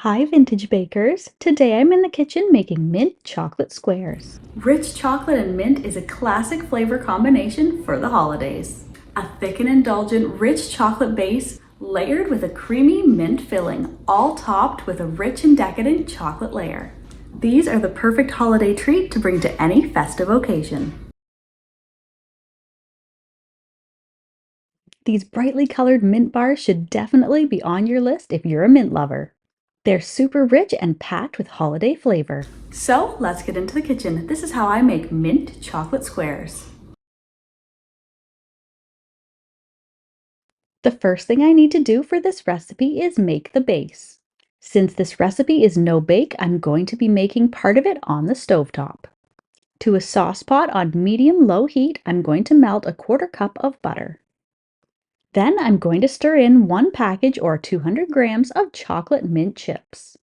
Hi, vintage bakers. Today I'm in the kitchen making mint chocolate squares. Rich chocolate and mint is a classic flavor combination for the holidays. A thick and indulgent rich chocolate base layered with a creamy mint filling, all topped with a rich and decadent chocolate layer. These are the perfect holiday treat to bring to any festive occasion. These brightly colored mint bars should definitely be on your list if you're a mint lover. They're super rich and packed with holiday flavor. So let's get into the kitchen. This is how I make mint chocolate squares. The first thing I need to do for this recipe is make the base. Since this recipe is no bake, I'm going to be making part of it on the stovetop. To a sauce pot on medium-low heat, I'm going to melt a 1/4 cup of butter. Then I'm going to stir in 1 package or 200 grams of chocolate mint chips.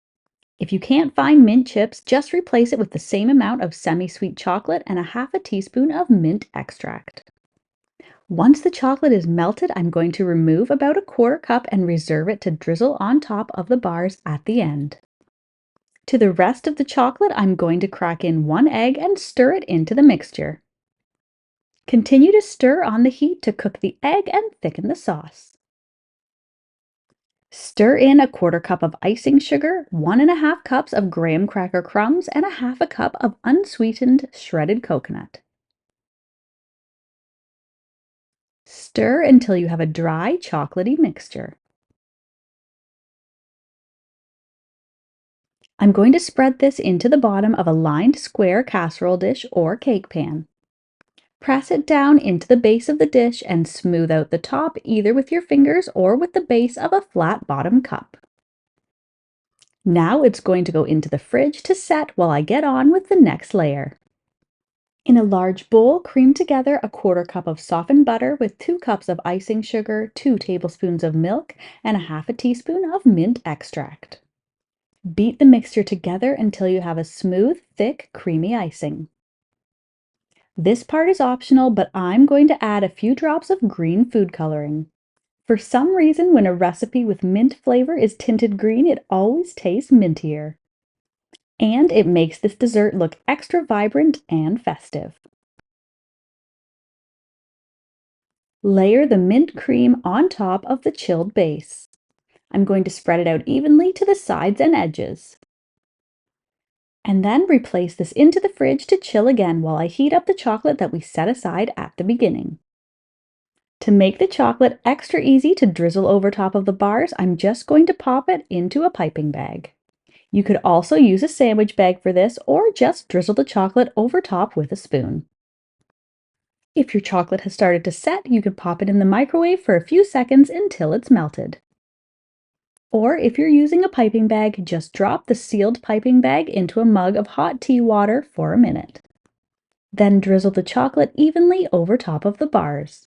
If you can't find mint chips, just replace it with the same amount of semi-sweet chocolate and a 1/2 teaspoon of mint extract. Once the chocolate is melted, I'm going to remove about a 1/4 cup and reserve it to drizzle on top of the bars at the end. To the rest of the chocolate, I'm going to crack in 1 egg and stir it into the mixture. Continue to stir on the heat to cook the egg and thicken the sauce. Stir in a 1/4 cup of icing sugar, 1 1/2 cups of graham cracker crumbs, and a 1/2 cup of unsweetened shredded coconut. Stir until you have a dry, chocolatey mixture. I'm going to spread this into the bottom of a lined square casserole dish or cake pan. Press it down into the base of the dish and smooth out the top either with your fingers or with the base of a flat bottom cup. Now it's going to go into the fridge to set while I get on with the next layer. In a large bowl, cream together a 1/4 cup of softened butter with 2 cups of icing sugar, 2 tablespoons of milk, and a 1/2 teaspoon of mint extract. Beat the mixture together until you have a smooth, thick, creamy icing. This part is optional, but I'm going to add a few drops of green food coloring. For some reason, when a recipe with mint flavor is tinted green, it always tastes mintier. And it makes this dessert look extra vibrant and festive. Layer the mint cream on top of the chilled base. I'm going to spread it out evenly to the sides and edges. And then replace this into the fridge to chill again while I heat up the chocolate that we set aside at the beginning. To make the chocolate extra easy to drizzle over top of the bars, I'm just going to pop it into a piping bag. You could also use a sandwich bag for this or just drizzle the chocolate over top with a spoon. If your chocolate has started to set, you can pop it in the microwave for a few seconds until it's melted. Or if you're using a piping bag, just drop the sealed piping bag into a mug of hot tea water for a minute. Then drizzle the chocolate evenly over top of the bars.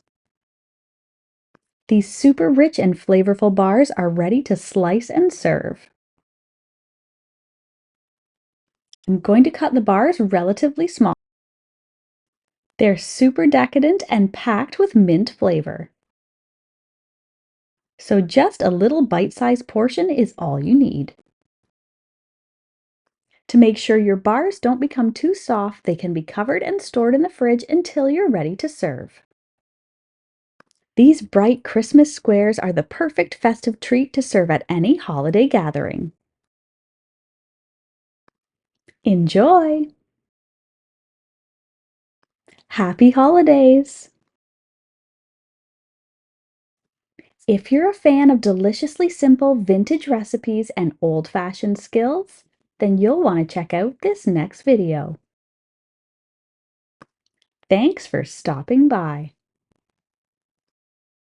These super rich and flavorful bars are ready to slice and serve. I'm going to cut the bars relatively small. They're super decadent and packed with mint flavor. So just a little bite-sized portion is all you need. To make sure your bars don't become too soft, they can be covered and stored in the fridge until you're ready to serve. These bright Christmas squares are the perfect festive treat to serve at any holiday gathering. Enjoy! Happy holidays! If you're a fan of deliciously simple vintage recipes and old-fashioned skills, then you'll want to check out this next video. Thanks for stopping by.